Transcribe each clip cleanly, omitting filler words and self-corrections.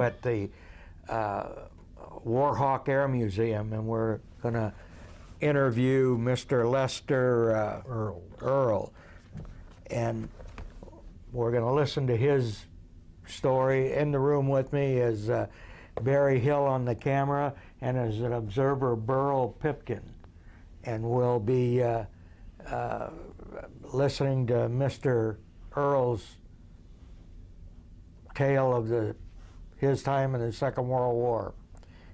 at the Warhawk Air Museum, and we're going to interview Mr. Lester Earle. And we're going to listen to his story. In the room with me is Barry Hill on the camera, and as an observer, Burl Pipkin. And we'll be listening to Mr. Earle's tale of his time in the Second World War,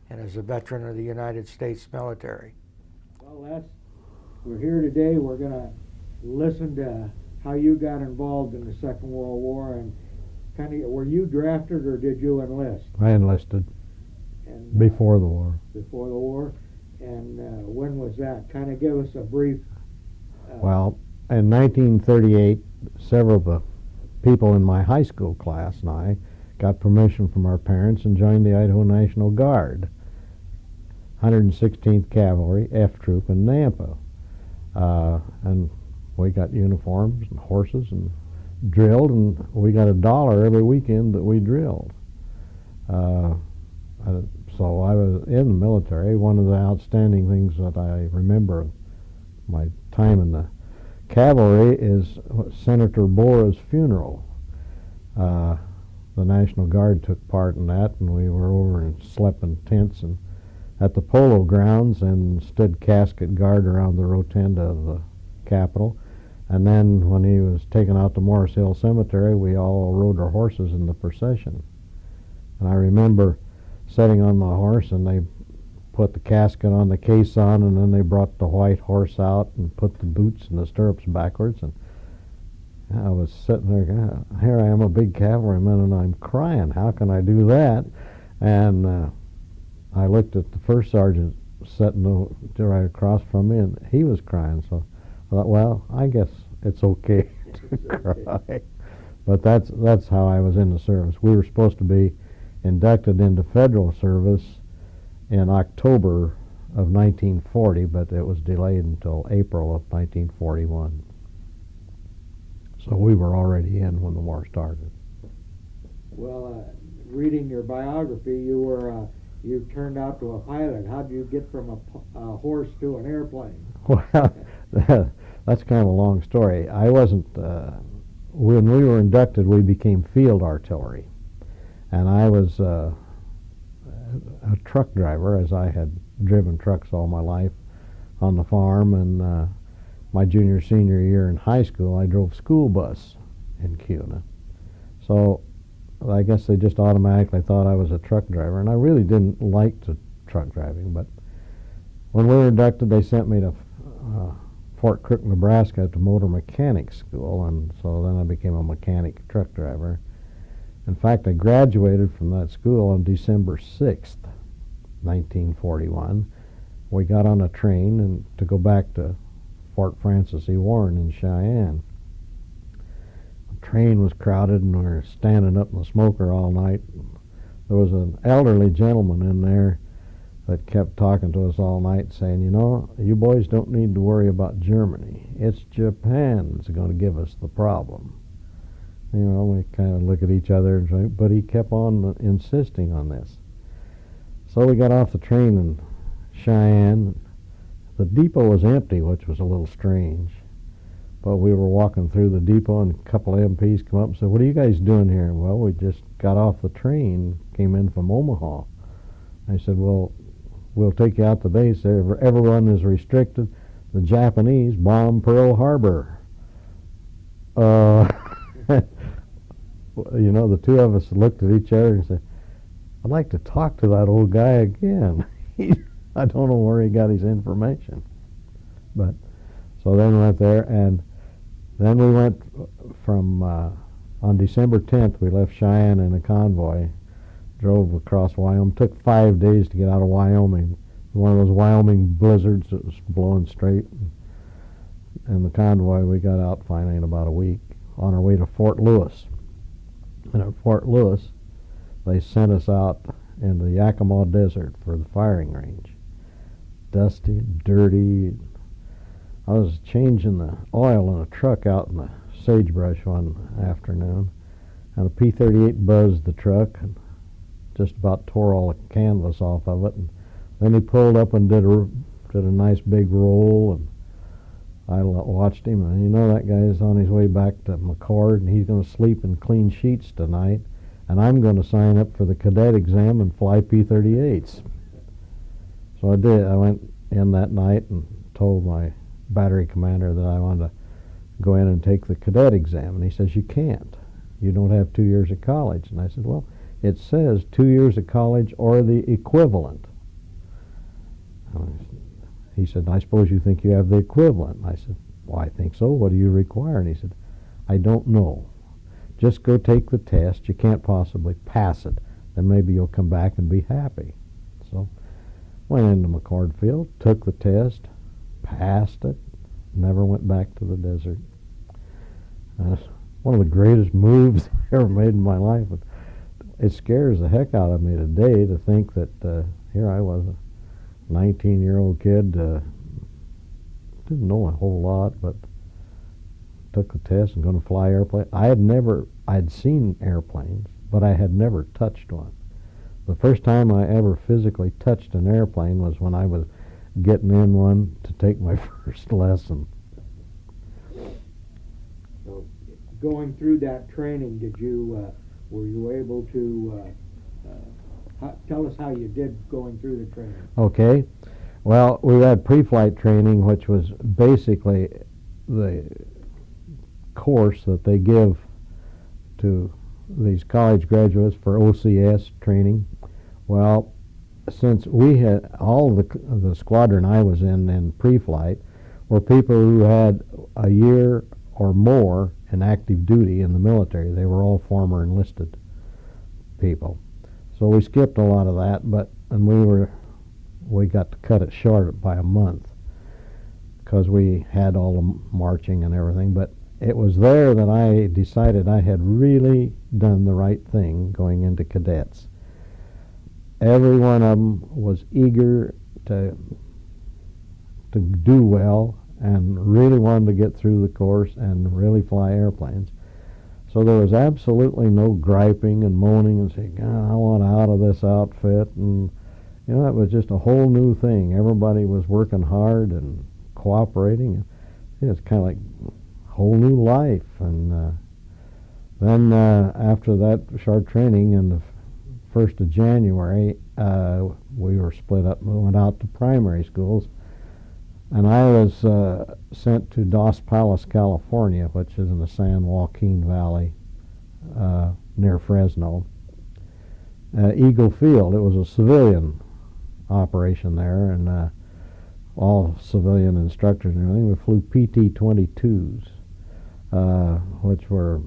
and as a veteran of the United States military. Well, we're here today. We're going to listen to how you got involved in the Second World War, and were you drafted or did you enlist? I enlisted before the war. Before the war, and when was that? Kind of give us a brief. Well, in 1938, several of the people in my high school class and I got permission from our parents and joined the Idaho National Guard, 116th Cavalry, F Troop in Nampa. And we got uniforms and horses and drilled, and we got $1 every weekend that we drilled. So I was in the military. One of the outstanding things that I remember my time in the cavalry is Senator Bora's funeral. The National Guard took part in that, and we were over and slept in tents and at the polo grounds and stood casket guard around the rotunda of the Capitol. And then when he was taken out to Morris Hill Cemetery, we all rode our horses in the procession. And I remember sitting on my horse, and they put the casket on the caisson, and then they brought the white horse out and put the boots and the stirrups backwards. And I was sitting there, here I am, a big cavalryman, and I'm crying. How can I do that? And I looked at the first sergeant sitting right across from me, and he was crying. So I thought, well, I guess it's okay to cry. But that's how I was in the service. We were supposed to be inducted into federal service in October of 1940, but it was delayed until April of 1941. So we were already in when the war started. Well, reading your biography, you turned out to a pilot. How did you get from a horse to an airplane? Well, that's kind of a long story. I wasn't, when we were inducted, we became field artillery. And I was a truck driver, as I had driven trucks all my life on the farm. And my senior year in high school, I drove school bus in Kuna. So I guess they just automatically thought I was a truck driver. And I really didn't like truck driving. But when we were inducted, they sent me to Fort Crook, Nebraska to motor mechanic school. And so then I became a mechanic truck driver. In fact, I graduated from that school on December 6th, 1941. We got on a train and to go back to Fort Francis E. Warren in Cheyenne. The train was crowded, and we were standing up in the smoker all night. There was an elderly gentleman in there that kept talking to us all night, saying, you know, you boys don't need to worry about Germany. It's Japan that's going to give us the problem. You know, we kind of look at each other, but he kept on insisting on this. So we got off the train in Cheyenne. The depot was empty, which was a little strange. But we were walking through the depot, and a couple of MPs come up and said, what are you guys doing here? Well, we just got off the train, came in from Omaha. I said, well, we'll take you out to base. Everyone is restricted. The Japanese bombed Pearl Harbor. You know, the two of us looked at each other and said, I'd like to talk to that old guy again. I don't know where he got his information. But so then we went there, and then we went from, on December 10th, we left Cheyenne in a convoy, drove across Wyoming. Took 5 days to get out of Wyoming. One of those Wyoming blizzards that was blowing straight. And the convoy, we got out finally in about a week on our way to Fort Lewis. And at Fort Lewis, they sent us out into the Yakima Desert for the firing range. Dusty, dirty. I was changing the oil in a truck out in the sagebrush one afternoon, and a P-38 buzzed the truck and just about tore all the canvas off of it. And then he pulled up and did a nice big roll, and I watched him, and you know that guy's on his way back to McCord, and he's going to sleep in clean sheets tonight, and I'm going to sign up for the cadet exam and fly P-38s. So I did. I went in that night and told my battery commander that I wanted to go in and take the cadet exam, and he says, you can't. You don't have 2 years of college. And I said, well, it says 2 years of college or the equivalent. He said, I suppose you think you have the equivalent. And I said, well, I think so. What do you require? And he said, I don't know. Just go take the test. You can't possibly pass it. Then maybe you'll come back and be happy. So went into McCord Field, took the test, passed it, never went back to the desert. One of the greatest moves I ever made in my life. It scares the heck out of me today to think that here I was, a 19-year-old kid, didn't know a whole lot, but took the test and going to fly airplane. I'd seen airplanes, but I had never touched one. The first time I ever physically touched an airplane was when I was getting in one to take my first lesson. So, going through that training, were you able to tell us how you did going through the training? Okay. Well, we had pre-flight training, which was basically the course that they give to these college graduates for OCS training. Well, since we had all the squadron I was in pre-flight were people who had a year or more in active duty in the military. They were all former enlisted people. So we skipped a lot of that, and we got to cut it short by a month because we had all the marching and everything. But it was there that I decided I had really done the right thing going into cadets. Every one of them was eager to do well and really wanted to get through the course and really fly airplanes. So there was absolutely no griping and moaning and saying, God, I want out of this outfit. And, you know, it was just a whole new thing. Everybody was working hard and cooperating. It's kind of like a whole new life. And then after that short training in the 1st of January, we were split up and went out to primary schools. And I was sent to Dos Palos, California, which is in the San Joaquin Valley near Fresno. Eagle Field, it was a civilian operation there, and all civilian instructors and everything. We flew PT-22s, which were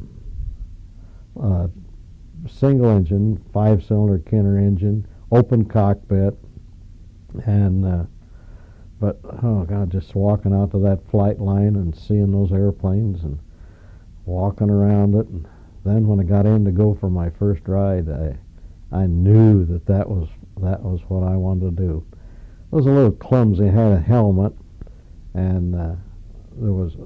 single engine, 5-cylinder Kenner engine, open cockpit, and but, oh God, just walking out to that flight line and seeing those airplanes and walking around it. And then when I got in to go for my first ride, I knew that was what I wanted to do. It was a little clumsy. I had a helmet, and there was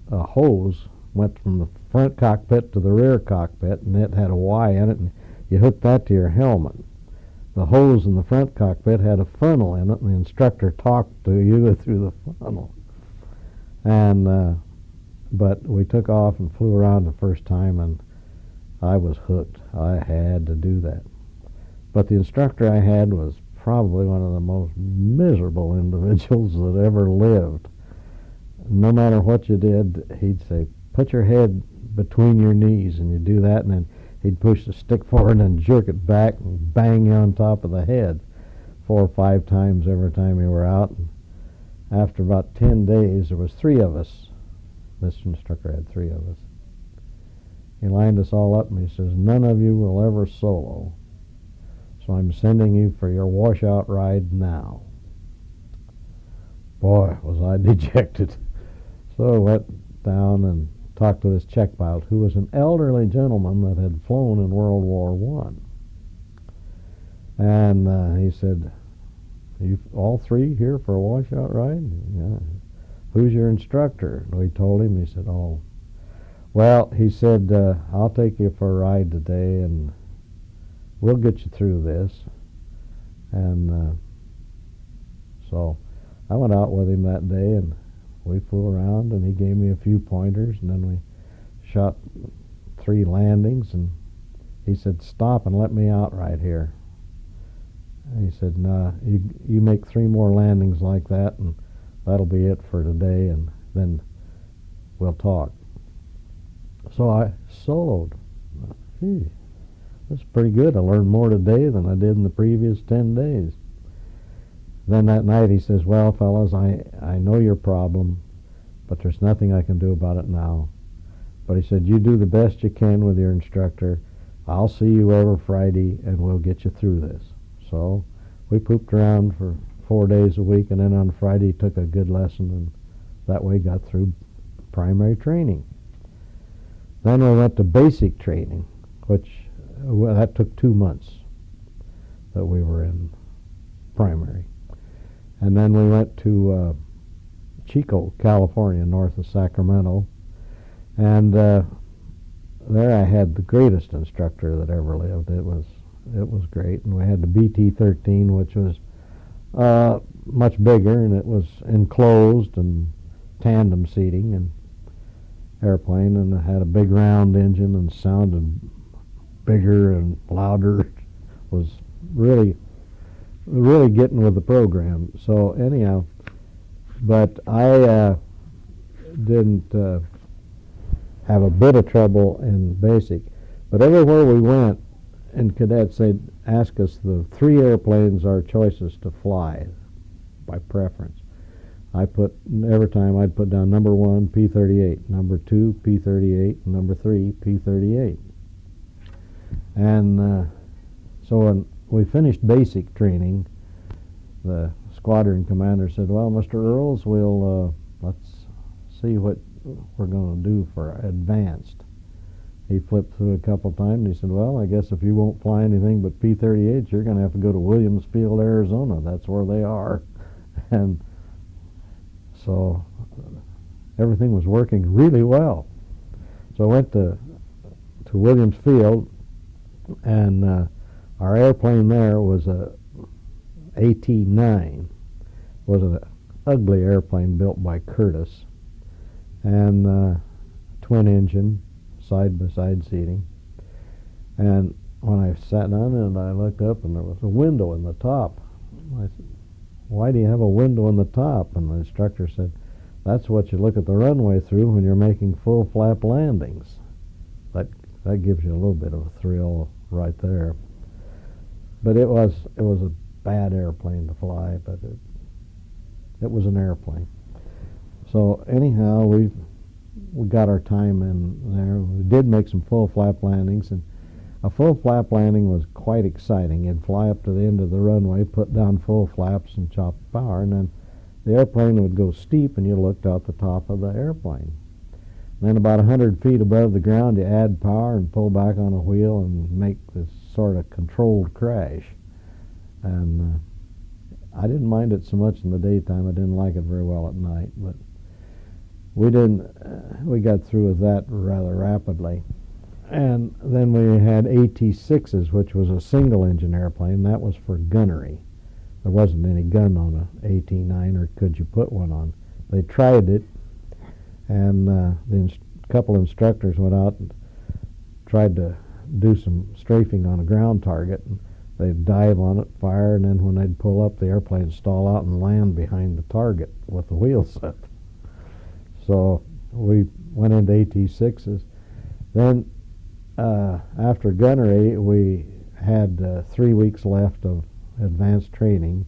a hose, went from the front cockpit to the rear cockpit, and it had a Y in it, and you hooked that to your helmet. The hose in the front cockpit had a funnel in it, and the instructor talked to you through the funnel. And but we took off and flew around the first time, and I was hooked. I had to do that. But the instructor I had was probably one of the most miserable individuals that ever lived. No matter what you did, he'd say, put your head between your knees, and you do that, and then he'd push the stick forward and jerk it back and bang you on top of the head 4 or 5 times every time you were out. And after about 10 days, there was 3 of us. This instructor had 3 of us. He lined us all up, and he says, none of you will ever solo, so I'm sending you for your washout ride now. Boy, was I dejected. So I went down and talked to this check pilot, who was an elderly gentleman that had flown in World War I. And he said, you all 3 here for a washout ride? Yeah. Who's your instructor? And we told him. He said, oh, well, he said, I'll take you for a ride today, and we'll get you through this. And so I went out with him that day, and we flew around, and he gave me a few pointers, and then we shot 3 landings, and he said, "Stop and let me out right here." And he said, "Nah, you make 3 more landings like that, and that'll be it for today, and then we'll talk." So I soloed. Gee, that's pretty good. I learned more today than I did in the previous 10 days. Then that night he says, "Well, fellas, I know your problem, but there's nothing I can do about it now. But," he said, "you do the best you can with your instructor. I'll see you over Friday, and we'll get you through this." So we pooped around for 4 days a week, and then on Friday took a good lesson, and that way got through primary training. Then we went to basic training, which that took 2 months that we were in primary. And then we went to Chico, California, north of Sacramento, and there I had the greatest instructor that ever lived. It was great, and we had the BT-13, which was much bigger, and it was enclosed and tandem seating and airplane, and it had a big round engine and sounded bigger and louder. It was really getting with the program. So anyhow, but I didn't have a bit of trouble in basic. But everywhere we went, and cadets, they'd ask us the 3 airplanes our choices to fly by preference. Every time I'd put down number 1, P-38, number 2, P-38, and number 3, P-38. And so when we finished basic training, the squadron commander said, "Well, Mr. Earles, let's see what we're going to do for advanced." He flipped through a couple times, and he said, "Well, I guess if you won't fly anything but P-38s, you're going to have to go to Williams Field, Arizona. That's where they are." And so everything was working really well. So I went to Williams Field, and our airplane there was a AT-9. Was an ugly airplane built by Curtiss, and twin engine, side-by-side seating. And when I sat down and I looked up, and there was a window in the top. I said, "Why do you have a window in the top?" And the instructor said, "That's what you look at the runway through when you're making full flap landings." That gives you a little bit of a thrill right there. But it was a bad airplane to fly, but it was an airplane. So anyhow, we got our time in there. We did make some full flap landings, and a full flap landing was quite exciting. You'd fly up to the end of the runway, put down full flaps, and chop power, and then the airplane would go steep, and you looked out the top of the airplane. And then about 100 feet above the ground, you add power and pull back on a wheel and make this sort of controlled crash. And I didn't mind it so much in the daytime. I didn't like it very well at night, but we got through with that rather rapidly. And then we had AT-6s, which was a single-engine airplane. That was for gunnery. There wasn't any gun on a AT-9, or could you put one on? They tried it, and the couple instructors went out and tried to do some strafing on a ground target. And they'd dive on it, fire, and then when they'd pull up, the airplane would stall out and land behind the target with the wheels up. So we went into AT-6s. Then after gunnery, we had 3 weeks left of advanced training,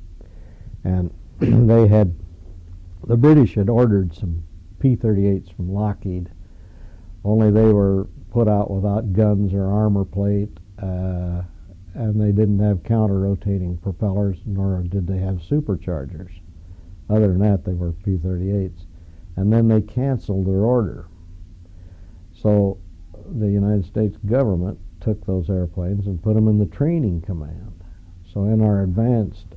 and the British had ordered some P-38s from Lockheed, only they were put out without guns or armor plate, and they didn't have counter-rotating propellers, nor did they have superchargers. Other than that, they were P-38s. And then they canceled their order. So the United States government took those airplanes and put them in the training command. So in our advanced,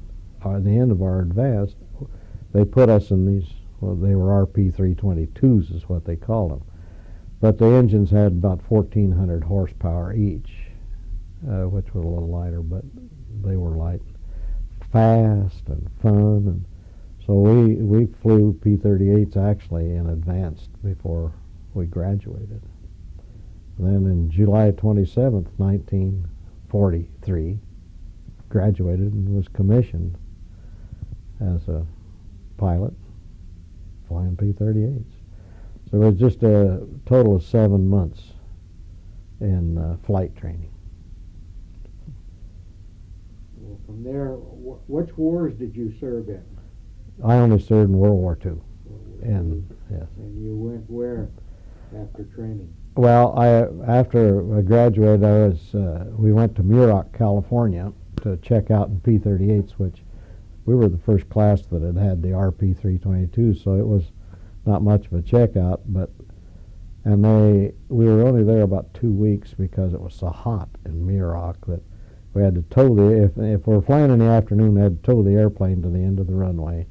at the end of our advanced, they put us in these, well, they were RP-322s is what they called them. But the engines had about 1,400 horsepower each. which was a little lighter, but they were light, fast and fun, and so we flew P-38s actually in advance before we graduated. Then in July 27th, 1943, graduated and was commissioned as a pilot flying P-38s. So it was just a total of 7 months in flight training. Well, from there, which wars did you serve in? I only served in World War II. And yes. And you went where after training? Well, after I graduated, we went to Muroc, California, to check out in P-38s, which we were the first class that had the RP-322, so it was not much of a checkout. We were only there about 2 weeks because it was so hot in Muroc that we had to tow if we were flying in the afternoon, we had to tow the airplane to the end of the runway,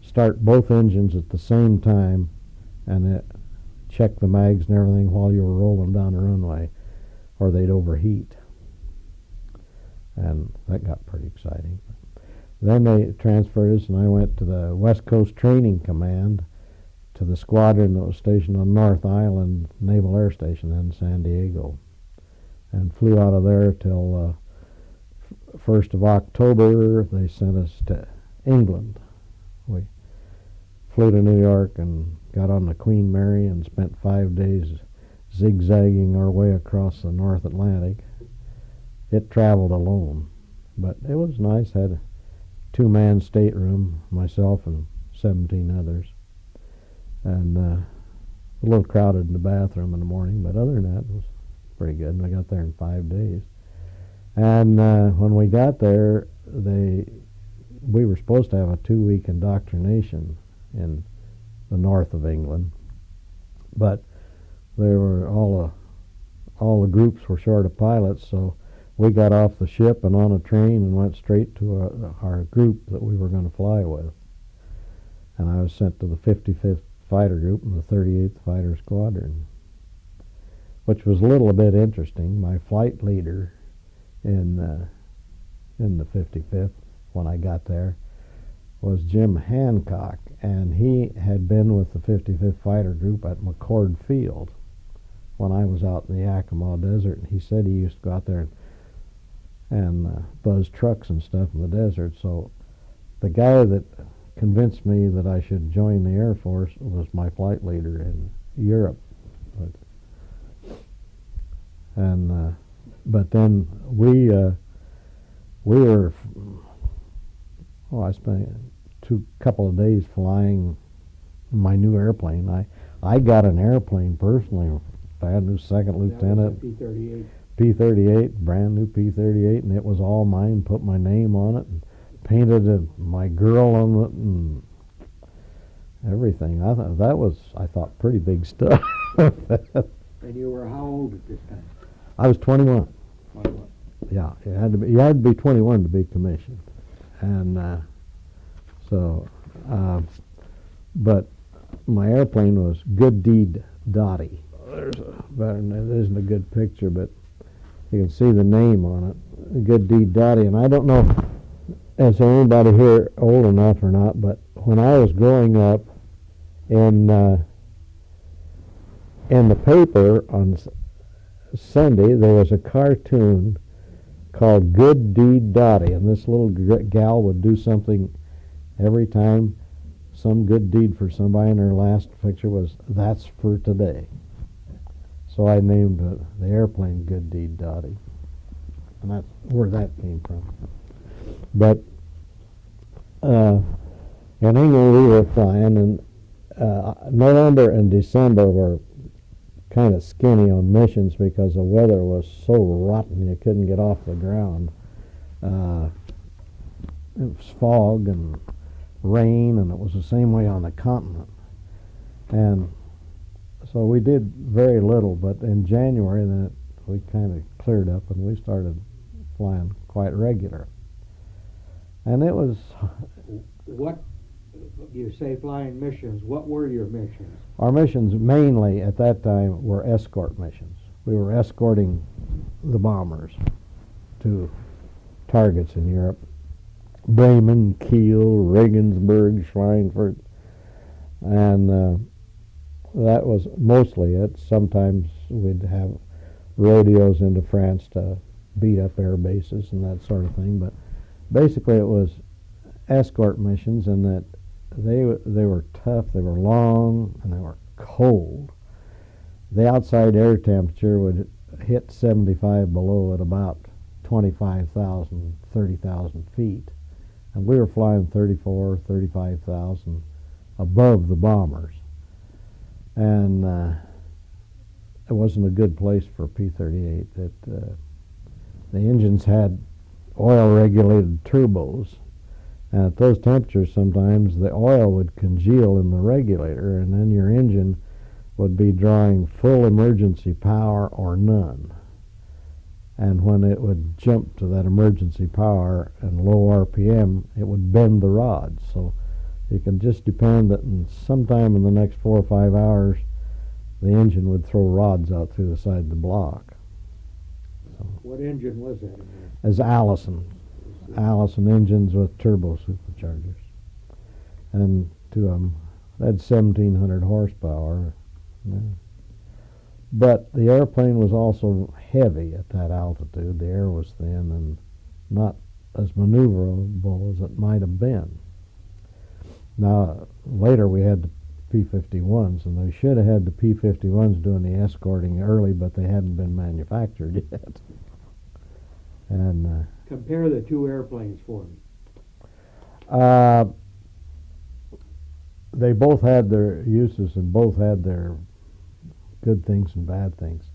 start both engines at the same time, and check the mags and everything while you were rolling down the runway, or they'd overheat. And that got pretty exciting. Then they transferred us, and I went to the West Coast Training Command, to the squadron that was stationed on North Island Naval Air Station in San Diego, and flew out of there till 1st of October. They sent us to England. We flew to New York and got on the Queen Mary and spent 5 days zigzagging our way across the North Atlantic. It traveled alone, but it was nice. Had a 2-man stateroom, myself and 17 others, and a little crowded in the bathroom in the morning, but other than that, it was pretty good. And I got there in 5 days. And when we got there, we were supposed to have a 2-week indoctrination in the north of England, but there were all the groups were short of pilots, so we got off the ship and on a train and went straight to our group that we were going to fly with. And I was sent to the 55th Fighter Group in the 38th Fighter Squadron, which was a little bit interesting. My flight leader in the 55th, when I got there, was Jim Hancock, and he had been with the 55th Fighter Group at McCord Field when I was out in the Yakima Desert, and he said he used to go out there and buzz trucks and stuff in the desert. So the guy that convinced me that I should join the Air Force was my flight leader in Europe. But then I spent a couple of days flying my new airplane. I got an airplane personally, brand new second lieutenant. P-38. P-38, brand new P-38, and it was all mine. Put my name on it and painted my girl on it and everything. I thought pretty big stuff. And you were how old at this time? I was 21. 21. Yeah, you had to be 21 to be commissioned, and but my airplane was Good Deed Dottie. There isn't a good picture, but you can see the name on it, Good Deed Dottie. And I don't know, is anybody here old enough or not, but when I was growing up, in the paper on Sunday, there was a cartoon called Good Deed Dottie, and this little gal would do something every time, some good deed for somebody, and her last picture was, "That's for today." So I named the airplane Good Deed Dottie, and that's where that came from. But in England we were flying, and November and December were kind of skinny on missions because the weather was so rotten you couldn't get off the ground. It was fog and rain, and it was the same way on the continent. And so we did very little, but in January then we kind of cleared up and we started flying quite regular. And it was... What, you say flying missions, what were your missions? Our missions mainly at that time were escort missions. We were escorting the bombers. to targets in Europe. Bremen, Kiel, Regensburg, Schweinfurt, and that was mostly it. Sometimes we'd have rodeos into France to beat up air bases and that sort of thing, but basically it was escort missions, and that they were tough, they were long, and they were cold. The outside air temperature would hit 75 below at about 25,000, 30,000 feet. And we were flying 34, 35,000 above the bombers. And it wasn't a good place for P-38. The engines had oil-regulated turbos. And at those temperatures, sometimes the oil would congeal in the regulator, and then your engine would be drawing full emergency power or none. And when it would jump to that emergency power and low RPM, it would bend the rods. So you can just depend that sometime in the next 4 or 5 hours, the engine would throw rods out through the side of the block. So, what engine was that? as Allison engines with turbo superchargers. And two of them, they had 1,700 horsepower. Yeah. But the airplane was also heavy at that altitude. The air was thin and not as maneuverable as it might have been. Now, later we had the P-51s, and they should have had the P-51s doing the escorting early, but they hadn't been manufactured yet. And compare the two airplanes for me. They both had their uses and both had their good things and bad things.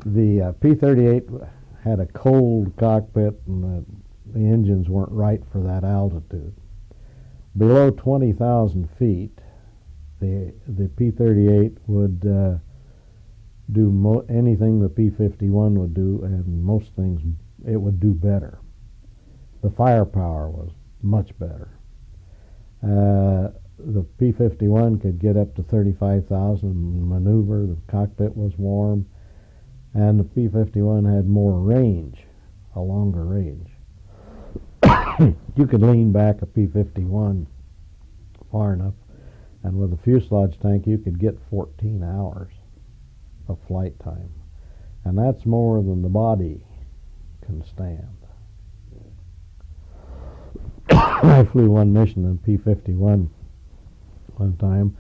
The P-38 had a cold cockpit, and the engines weren't right for that altitude. Below 20,000 feet, the P-38 would do anything the P-51 would do, and most things it would do better. The firepower was much better. The P-51 could get up to 35,000 maneuver. The cockpit was warm, and the P-51 had more range, a longer range. You could lean back a P-51 far enough, and with a fuselage tank you could get 14 hours of flight time, and that's more than the body can stand. I flew one mission in P-51 one time,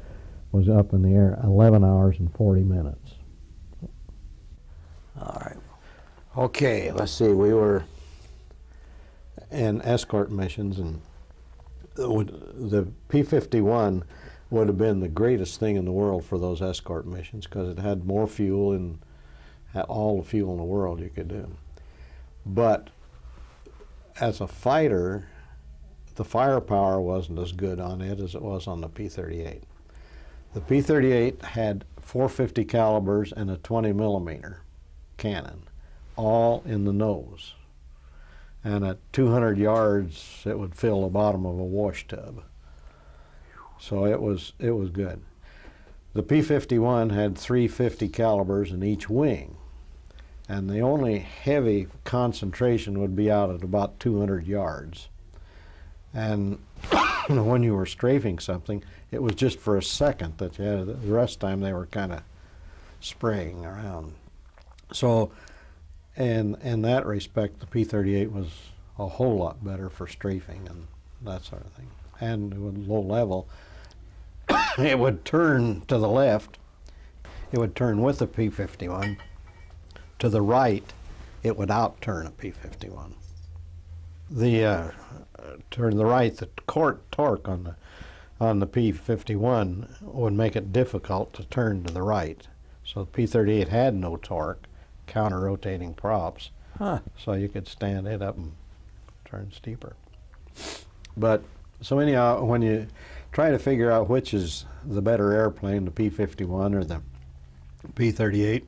was up in the air 11 hours and 40 minutes. All right. Okay, let's see. We were in escort missions, and the P-51 would have been the greatest thing in the world for those escort missions because it had more fuel and had all the fuel in the world you could do. But as a fighter, the firepower wasn't as good on it as it was on the P-38. The P-38 had 450 calibers and a 20 millimeter cannon, all in the nose. And at 200 yards, it would fill the bottom of a wash tub. So it was good. The P-51 had 350 calibers in each wing, and the only heavy concentration would be out at about 200 yards. And when you were strafing something, it was just for a second that you had. The rest of the time they were kind of spraying around. So in that respect, the P-38 was a whole lot better for strafing and that sort of thing. And with low level, it would turn to the left. It would turn with the P-51. To the right, it would outturn a P-51. To the right, the torque on the P-51 would make it difficult to turn to the right. So the P-38 had no torque, counter-rotating props, so you could stand it up and turn steeper. But so anyhow, when you try to figure out which is the better airplane, the P-51 or the P-38,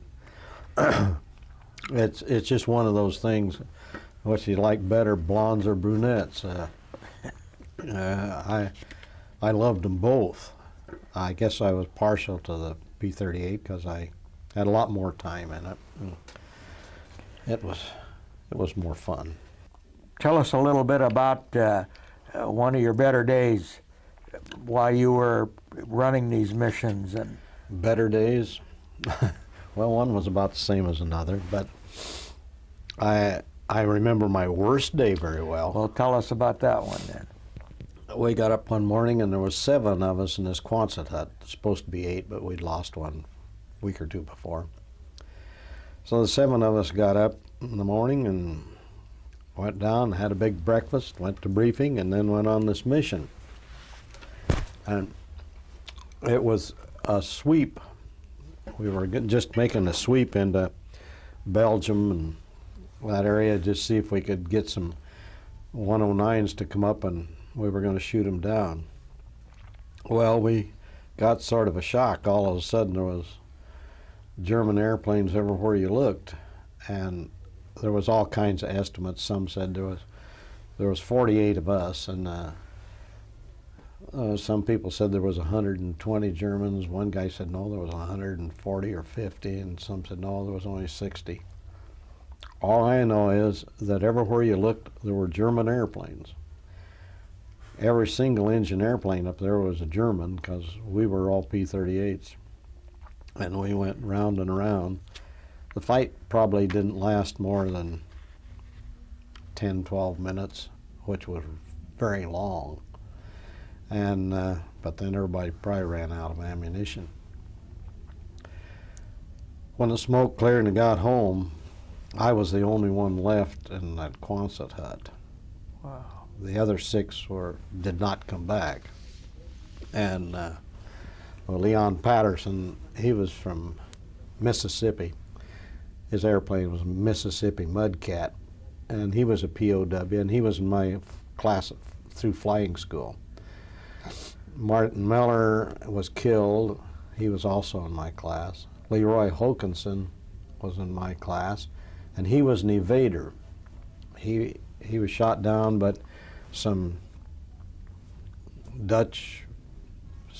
it's just one of those things. What you like better, blondes or brunettes? I loved them both. I guess I was partial to the P-38 because I had a lot more time in it. it was more fun. Tell us a little bit about one of your better days while you were running these missions. And Better days? Well, one was about the same as another, but I remember my worst day very well. well, tell us about that one then. We got up one morning and there was 7 of us in this Quonset hut. It's supposed to be 8, but we'd lost one a week or 2 before. So the 7 of us got up in the morning and went down, had a big breakfast, went to briefing, and then went on this mission. And it was a sweep. We were just making a sweep into Belgium and that area, just see if we could get some 109s to come up, and we were going to shoot them down. Well, we got sort of a shock. All of a sudden there was German airplanes everywhere you looked, and there was all kinds of estimates. Some said there was 48 of us, and some people said there was 120 Germans. One guy said no, there was 140 or 50, and some said no, there was only 60. All I know is that everywhere you looked, there were German airplanes. Every single engine airplane up there was a German, because we were all P-38s. And we went round and around. The fight probably didn't last more than 10, 12 minutes, which was very long. And but then everybody probably ran out of ammunition. When the smoke cleared and got home, I was the only one left in that Quonset hut. Wow. The other 6 did not come back. And well, Leon Patterson, he was from Mississippi. His airplane was a Mississippi Mudcat, and he was a POW, and he was in my class through flying school. Martin Miller was killed. He was also in my class. Leroy Hokanson was in my class, and he was an evader. He was shot down, but some Dutch,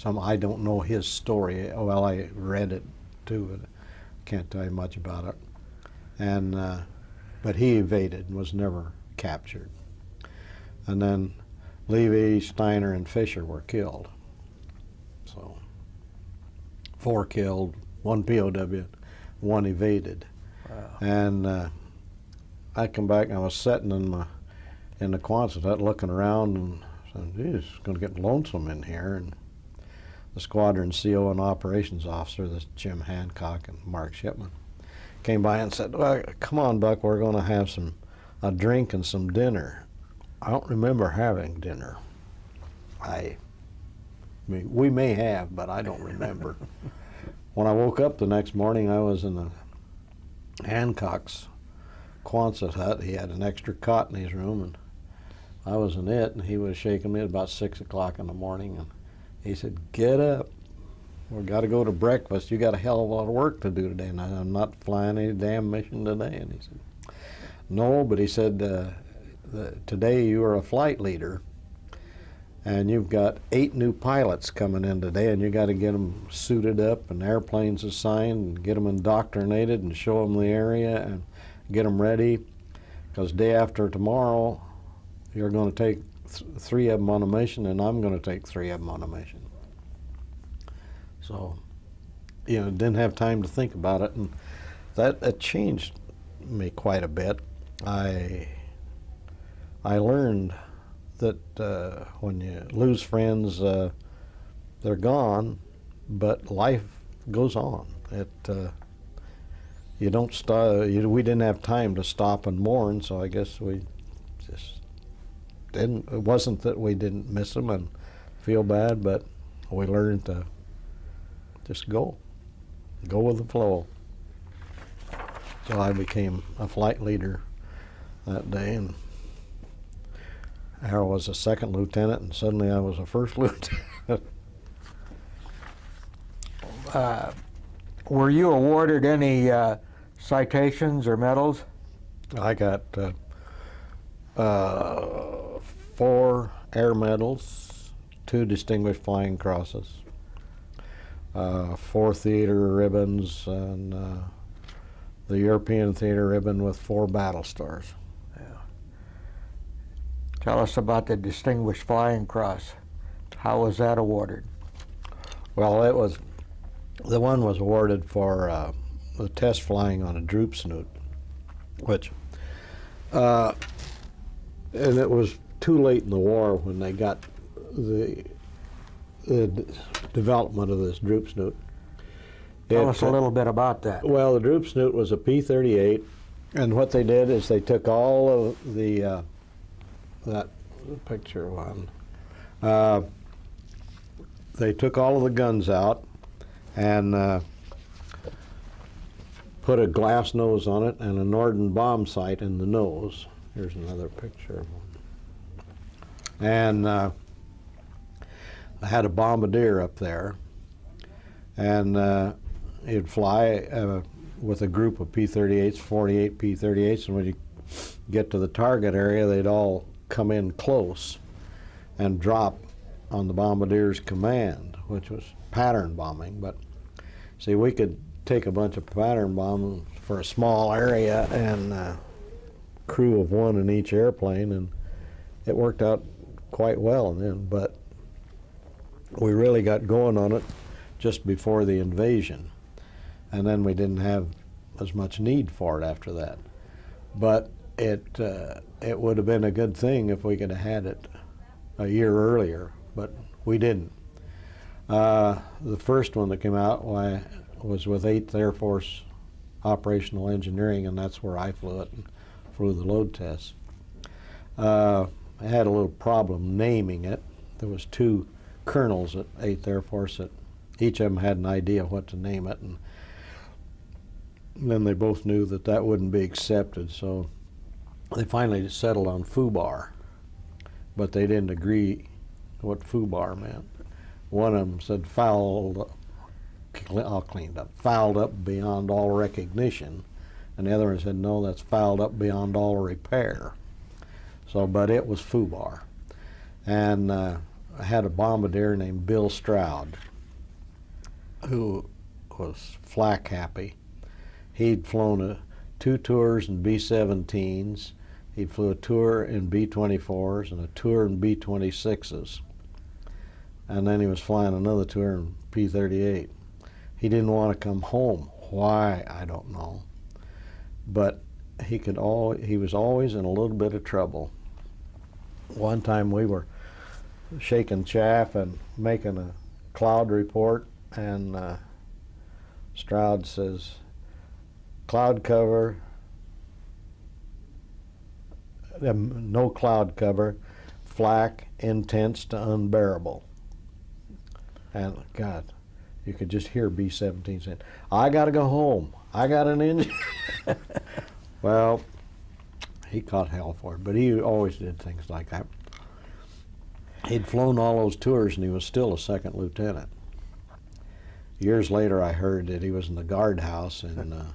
I don't know his story. Well, I read it too, but I can't tell you much about it. And but he evaded and was never captured. And then Levy, Steiner, and Fisher were killed. So 4 killed, 1 POW, 1 evaded. Wow. And I come back and I was sitting in the Quonset hut looking around and said, geez, it's going to get lonesome in here. And the squadron CO and operations officer, this Jim Hancock and Mark Shipman, came by and said, well, come on, Buck, we're going to have a drink and some dinner. I don't remember having dinner. I mean, we may have, but I don't remember. When I woke up the next morning, I was in Hancock's Quonset hut. He had an extra cot in his room, and I was in it, and he was shaking me at about 6 o'clock in the morning, and he said, get up. We've got to go to breakfast. You got a hell of a lot of work to do today, and I'm not flying any damn mission today. And he said, no, but he said, today you are a flight leader, and you've got 8 new pilots coming in today, and you got to get them suited up and airplanes assigned and get them indoctrinated and show them the area and get them ready, because day after tomorrow you're going to take 3 of them on a mission, and I'm going to take 3 of them on a mission. So, you know, didn't have time to think about it, and that changed me quite a bit. I learned that when you lose friends, they're gone, but life goes on. You don't stop. We didn't have time to stop and mourn, so I guess we just didn't. It wasn't that we didn't miss them and feel bad, but we learned to just go with the flow. So I became a flight leader that day, and Harold was a 2nd lieutenant, and suddenly I was a 1st lieutenant. Were you awarded any citations or medals? I got 4 air medals, 2 distinguished flying crosses, 4 theater ribbons, and the European theater ribbon with 4 battle stars. Tell us about the Distinguished Flying Cross. How was that awarded? Well, the one was awarded for the test flying on a droop snoot, which, and it was too late in the war when they got the development of this droop snoot. Tell us a little bit about that. Well, the droop snoot was a P-38, and what they did is they took all of the that picture one. They took all of the guns out and put a glass nose on it and a Norden bomb sight in the nose. Here's another picture of one. And I had a bombardier up there, and he'd fly with a group of P-38s, 48 P-38s, and when you get to the target area, they'd all come in close and drop on the bombardier's command, which was pattern bombing. But see, we could take a bunch of pattern bombs for a small area and crew of one in each airplane, and it worked out quite well then. But we really got going on it just before the invasion, and then we didn't have as much need for it after that. But it would have been a good thing if we could have had it a year earlier, but we didn't. The first one that came out was with 8th Air Force Operational Engineering, and that's where I flew it and flew the load tests. I had a little problem naming it. There was 2 colonels at 8th Air Force that each of them had an idea what to name it, and then they both knew that that wouldn't be accepted, so they finally settled on FUBAR, but they didn't agree what FUBAR meant. One of them said fouled, all cleaned up, fouled up beyond all recognition, and the other one said no, that's fouled up beyond all repair. So, but it was FUBAR. And I had a bombardier named Bill Stroud, who was flak happy. He'd flown 2 tours in B-17s. He flew a tour in B-24s and a tour in B-26s. And then he was flying another tour in P-38. He didn't want to come home. Why, I don't know. But he was always in a little bit of trouble. One time we were shaking chaff and making a cloud report, and Stroud says, cloud cover, no cloud cover, flak, intense to unbearable. And God, you could just hear B-17 saying, I gotta go home, I got an engine. Well, he caught hell for it, but he always did things like that. He'd flown all those tours and he was still a 2nd lieutenant. Years later I heard that he was in the guardhouse in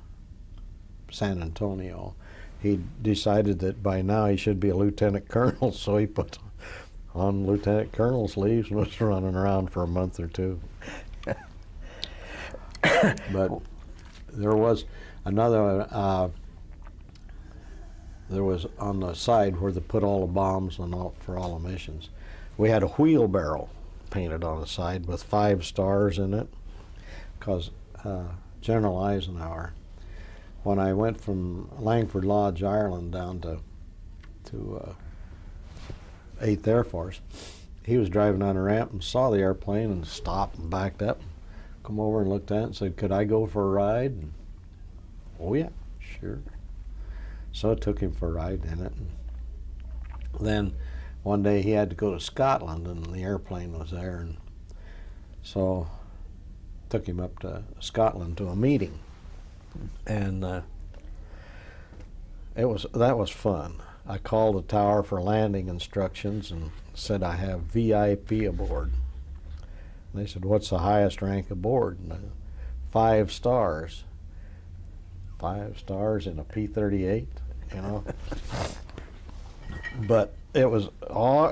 San Antonio. He decided that by now he should be a lieutenant colonel, so he put on lieutenant colonel's leaves and was running around for a month or 2. But there was another, there was on the side where they put all the bombs and all, for all the missions. We had a wheelbarrow painted on the side with 5 stars in it, because General Eisenhower, when I went from Langford Lodge, Ireland, down to 8th Air Force, he was driving on a ramp and saw the airplane and stopped and backed up, come over and looked at it and said, could I go for a ride? And, oh yeah, sure. So I took him for a ride in it. And then one day he had to go to Scotland and the airplane was there, and so took him up to Scotland to a meeting. And that was fun. I called the tower for landing instructions and said I have VIP aboard. And they said, what's the highest rank aboard? And 5 stars. 5 stars in a P-38, you know. But it was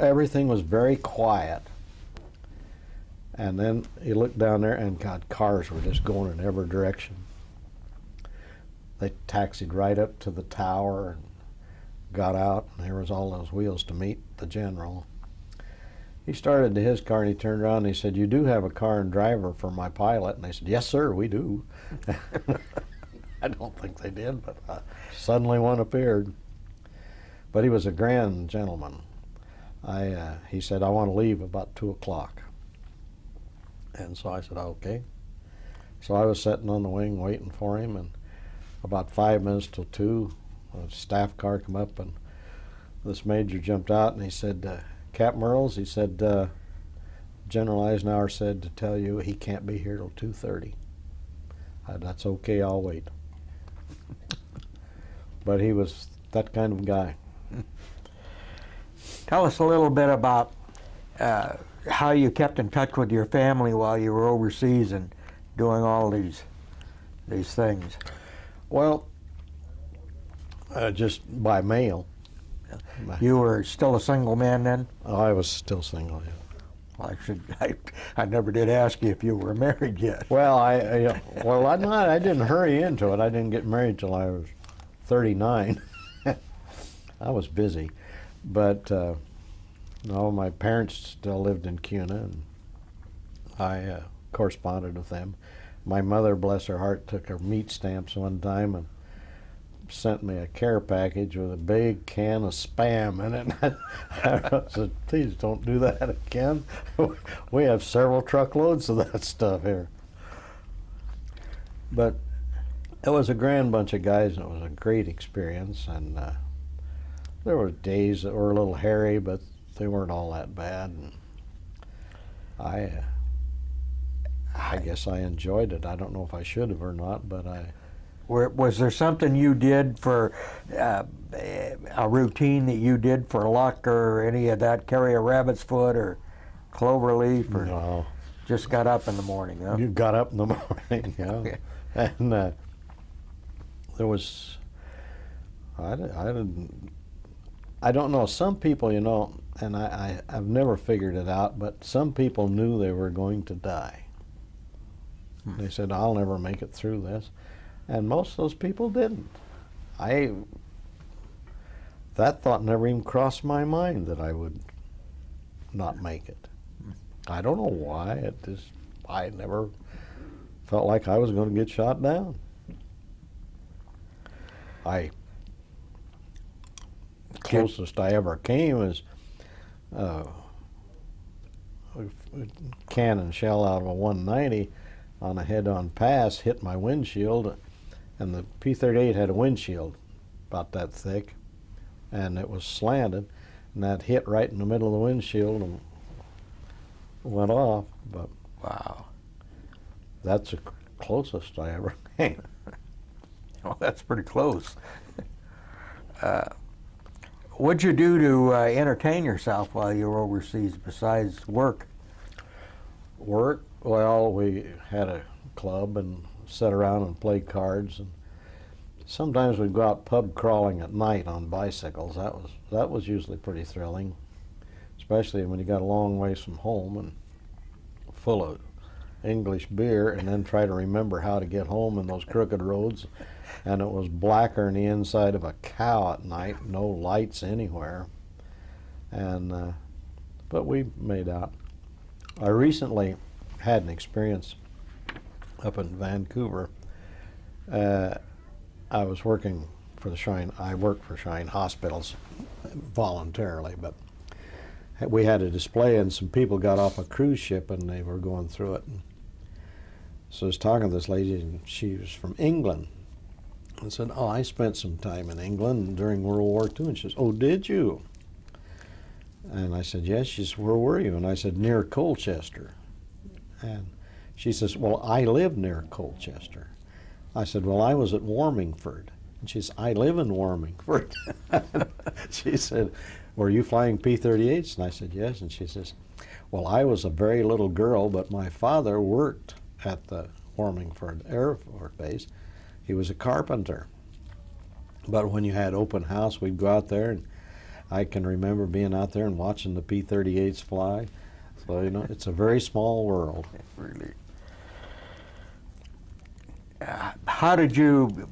everything was very quiet. And then you look down there and God, cars were just going in every direction. They taxied right up to the tower and got out, and there was all those wheels to meet the general. He started to his car, and he turned around and he said, "You do have a car and driver for my pilot?" And they said, "Yes, sir, we do." I don't think they did, but suddenly one appeared. But he was a grand gentleman. He said, "I want to leave about 2 o'clock." And so I said, "Okay." So I was sitting on the wing waiting for him, and about 5 minutes till 2, a staff car come up, and this major jumped out, and he said, "Captain Earles," he said, "General Eisenhower said to tell you he can't be here till 2:30. That's okay, I'll wait." But he was that kind of guy. Tell us a little bit about how you kept in touch with your family while you were overseas and doing all these things. Well, just by mail. You were still a single man then? I was still single, yeah. Well, I never did ask you if you were married yet. Well, I didn't hurry into it. I didn't get married till I was 39. I was busy, but no, my parents still lived in Cuna, and I corresponded with them. My mother, bless her heart, took her meat stamps one time and sent me a care package with a big can of Spam in it. I said, "Please don't do that again. We have several truckloads of that stuff here." But it was a grand bunch of guys, and it was a great experience. And there were days that were a little hairy, but they weren't all that bad. And I guess I enjoyed it. I don't know if I should have or not, but Was there something you did for a routine that you did for luck or any of that? Carry a rabbit's foot or clover leaf? Or no. Just got up in the morning, huh? You got up in the morning, yeah. And there was, I don't know, some people, you know, and I've never figured it out, but some people knew they were going to die. They said, "I'll never make it through this." And most of those people didn't. That thought never even crossed my mind that I would not make it. I don't know why. I never felt like I was going to get shot down. Closest I ever came is a cannon shell out of a 190 on a head-on pass hit my windshield, and the P-38 had a windshield about that thick, and it was slanted, and that hit right in the middle of the windshield and went off. But wow, that's the closest I ever came. Well, that's pretty close. What'd you do to entertain yourself while you were overseas besides work? Work? Well, we had a club and sat around and played cards, and sometimes we'd go out pub crawling at night on bicycles. That was usually pretty thrilling, especially when you got a long ways from home and full of English beer, and then try to remember how to get home in those crooked roads. And it was blacker than the inside of a cow at night, no lights anywhere. And but we made out. I recently had an experience up in Vancouver. I was working for I worked for Shrine Hospitals voluntarily, but we had a display, and some people got off a cruise ship and they were going through it. And so I was talking to this lady, and she was from England. I said, "Oh, I spent some time in England during World War II." And she says, "Oh, did you?" And I said, "Yes." She says, "Where were you?" And I said, "Near Colchester." And she says, "Well, I live near Colchester." I said, "Well, I was at Warmingford." And she says, "I live in Warmingford." She said, "Were you flying P-38s?" And I said, "Yes." And she says, "Well, I was a very little girl, but my father worked at the Warmingford Air Force Base. He was a carpenter. But when you had open house, we'd go out there, and I can remember being out there and watching the P-38s fly. So, you know, it's a very small world. Really. How did you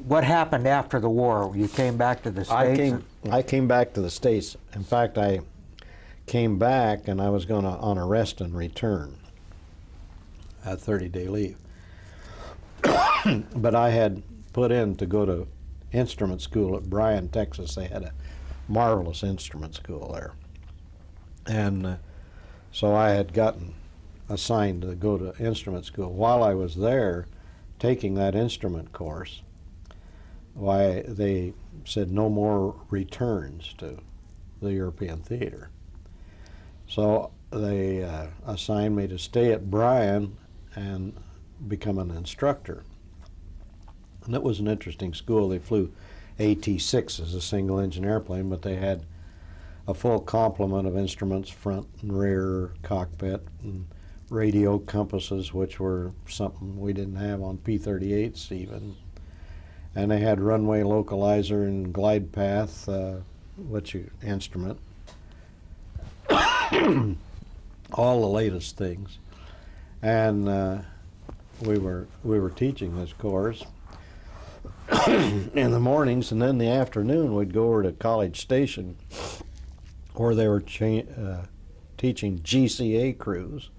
what happened after the war? You came back to the States? I came back to the States. In fact, I came back and I was going on a rest and return, a 30-day leave. But I had put in to go to instrument school at Bryan, Texas. They had a marvelous instrument school there. And so I had gotten assigned to go to instrument school. While I was there taking that instrument course, why they said no more returns to the European theater. So they assigned me to stay at Bryan and become an instructor. And it was an interesting school. They flew AT-6s, a single engine airplane, but they had a full complement of instruments, front and rear, cockpit, and radio compasses, which were something we didn't have on P-38s even. And they had runway localizer and glide path, instrument. All the latest things. And we were teaching this course in the mornings, and then in the afternoon we'd go over to College Station where they were teaching GCA crews,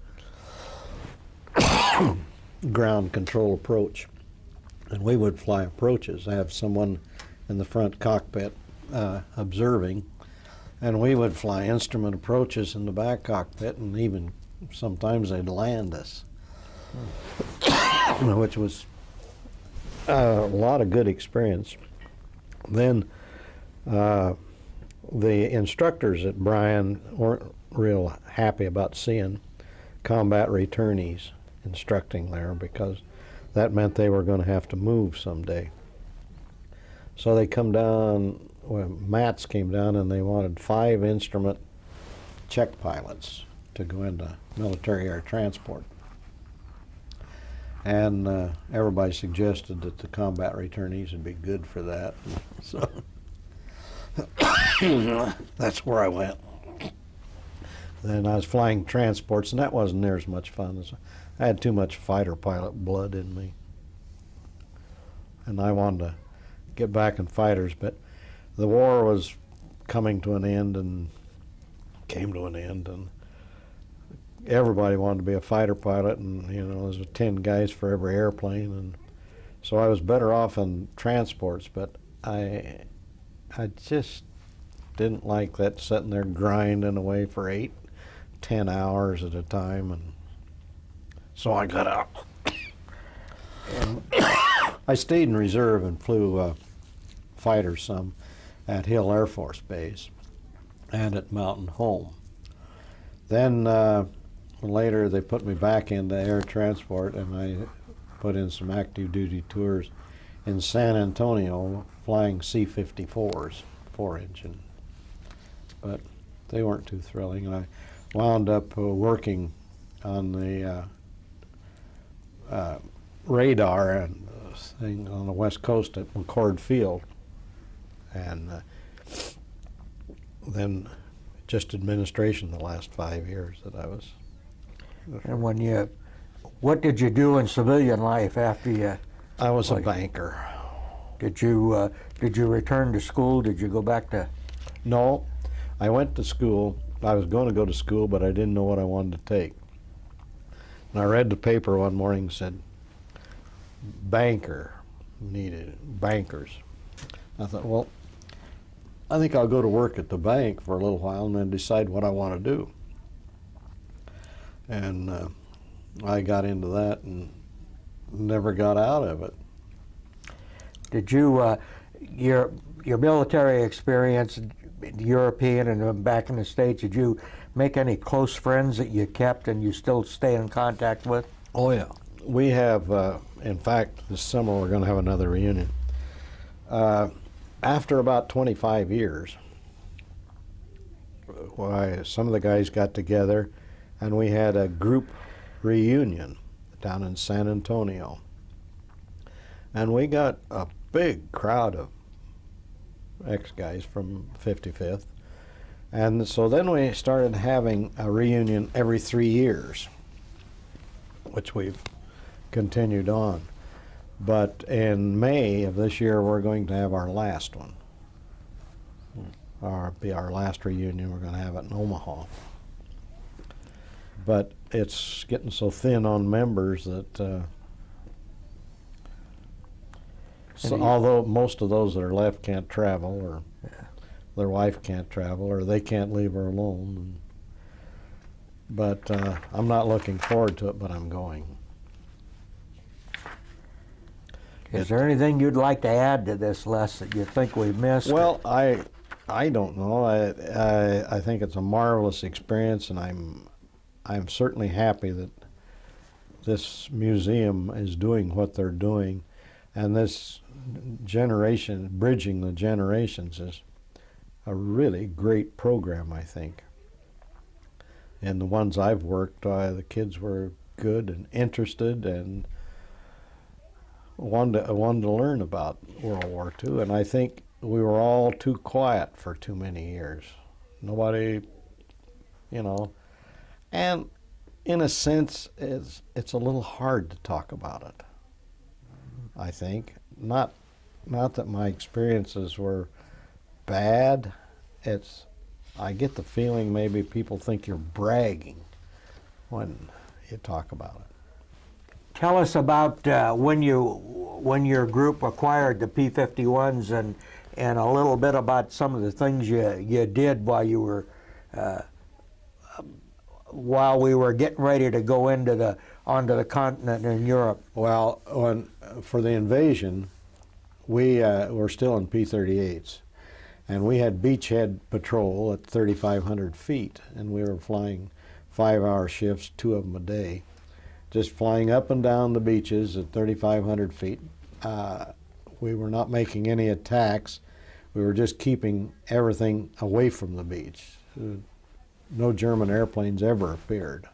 ground control approach. And we would fly approaches. I have someone in the front cockpit observing, and we would fly instrument approaches in the back cockpit, and even sometimes they'd land us, which was a lot of good experience. Then the instructors at Bryan weren't real happy about seeing combat returnees instructing there, because that meant they were going to have to move someday. So they come down, well, MATS came down, and they wanted 5 instrument check pilots to go into military air transport. And everybody suggested that the combat returnees would be good for that. So that's where I went. Then I was flying transports, and that wasn't near as much fun. I had too much fighter pilot blood in me. And I wanted to get back in fighters, but the war was coming to an end and came to an end, and everybody wanted to be a fighter pilot, and you know, there was 10 guys for every airplane, and so I was better off in transports, but I just didn't like that sitting there grinding away for 8-10 hours at a time, and so I got out. And I stayed in reserve and flew fighters some at Hill Air Force Base and at Mountain Home. Then later they put me back into air transport, and I put in some active duty tours in San Antonio flying C-54s, 4-engine. But they weren't too thrilling, and I wound up working on the radar and thing on the west coast at McCord Field, and then just administration the last 5 years that I was. And what did you do in civilian life after you? I was a banker. Did you return to school? Did you go back to? No, I went to school. I was going to go to school, but I didn't know what I wanted to take. And I read the paper one morning and said, banker needed, bankers. I thought, well, I think I'll go to work at the bank for a little while and then decide what I want to do. And I got into that and never got out of it. Did you, your military experience, European and back in the States, did you make any close friends that you kept and you still stay in contact with? Oh yeah, we have, in fact, this summer we're going to have another reunion. After about 25 years, some of the guys got together and we had a group reunion down in San Antonio. And we got a big crowd of ex-guys from 55th. And so then we started having a reunion every 3 years, which we've continued on. But in May of this year, we're going to have our last one. Be our last reunion. We're going to have it in Omaha. But it's getting so thin on members that so although most of those that are left can't travel, or their wife can't travel, or they can't leave her alone. But I'm not looking forward to it, but I'm going. Is there anything you'd like to add to this, Les, that you think we missed? Well, I don't know. I think it's a marvelous experience, and I'm certainly happy that this museum is doing what they're doing, and this generation, bridging the generations, is a really great program, I think. And the ones I've worked, the kids were good and interested and wanted to learn about World War II, and I think we were all too quiet for too many years. Nobody, you know, and in a sense, it's a little hard to talk about it, I think. Not that my experiences were bad. I get the feeling maybe people think you're bragging when you talk about it. Tell us about when your group acquired the P-51s, and a little bit about some of the things you did while you were while we were getting ready to go onto the continent in Europe. Well, for the invasion, we were still in P-38s, and we had beachhead patrol at 3,500 feet, and we were flying 5-hour shifts, 2 of them a day, just flying up and down the beaches at 3,500 feet. We were not making any attacks. We were just keeping everything away from the beach. No German airplanes ever appeared.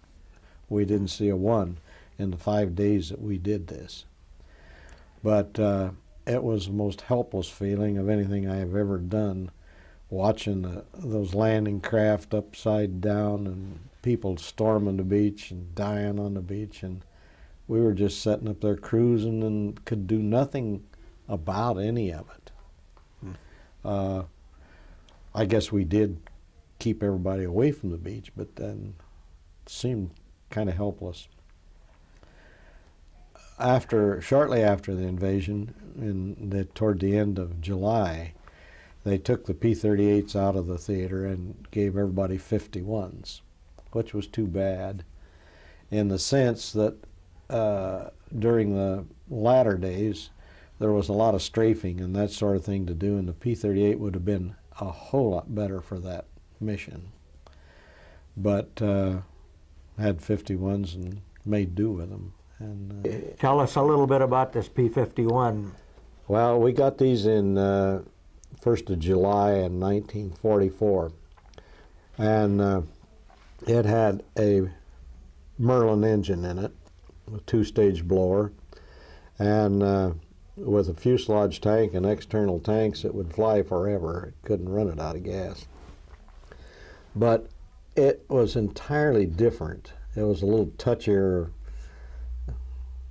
We didn't see a one in the 5 days that we did this. But it was the most helpless feeling of anything I have ever done, watching those landing craft upside down and people storming the beach and dying on the beach, and we were just sitting up there cruising and could do nothing about any of it. I guess we did keep everybody away from the beach, but then it seemed kind of helpless. Shortly after the invasion, toward the end of July, they took the P-38s out of the theater and gave everybody 51s, which was too bad, in the sense that during the latter days, there was a lot of strafing and that sort of thing to do, and the P-38 would have been a whole lot better for that mission. But had 51s and made do with them. And tell us a little bit about this P-51. Well, we got these in 1st of July in 1944, and it had a Merlin engine in it, a 2-stage blower, and with a fuselage tank and external tanks, it would fly forever. It couldn't run it out of gas. But it was entirely different. It was a little touchier.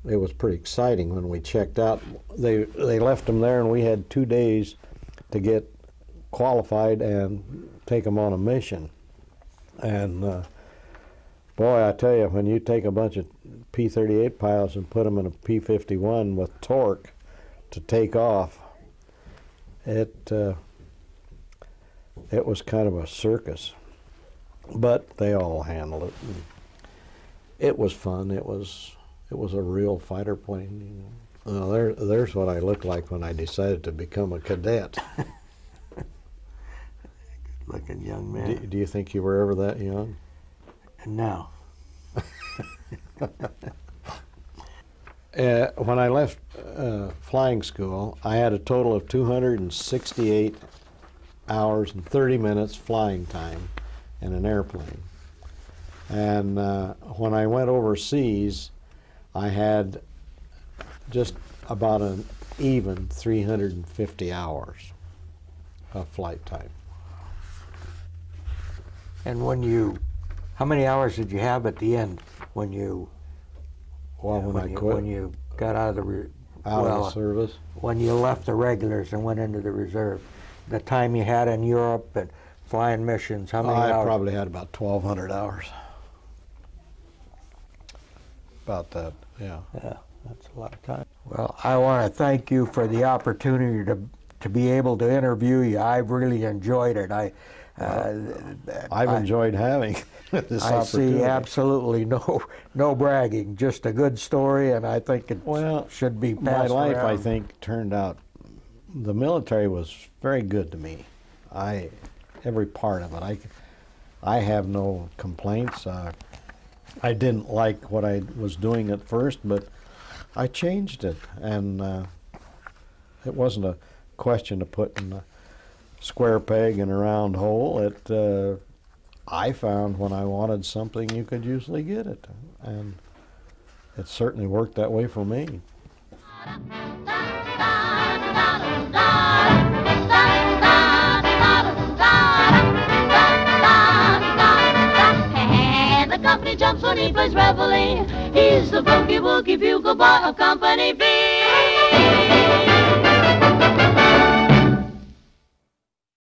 It was pretty exciting when we checked out. They left them there, and we had 2 days to get qualified and take them on a mission. And boy, I tell you, when you take a bunch of P-38 pilots and put them in a P-51 with torque to take off, it was kind of a circus. But they all handled it. It was fun. It was a real fighter plane. There's what I looked like when I decided to become a cadet. Good-looking young man. Do you think you were ever that young? No. When I left flying school, I had a total of 268 hours and 30 minutes flying time in an airplane. And when I went overseas, I had just about an even 350 hours of flight time. And how many hours did you have at the end when you Well, when I quit? when you got out of the out Well, of the service. when you left the regulars and went into the reserve, the time you had in Europe and flying missions, how many I hours? probably had about 1,200 hours. About that, yeah. Yeah, that's a lot of time. Well, I want to thank you for the opportunity to be able to interview you. I've really enjoyed it. I've enjoyed having this I opportunity. see absolutely no bragging, just a good story, and I think it should be passed My life, around. I think, turned out, the military was very good to me. Every part of it. I have no complaints. I didn't like what I was doing at first, but I changed it, and it wasn't a question of putting a square peg in a round hole. I found when I wanted something, you could usually get it, and it certainly worked that way for me. The company jumps when he plays reveille. He's the boogie woogie bugle boy of Company B.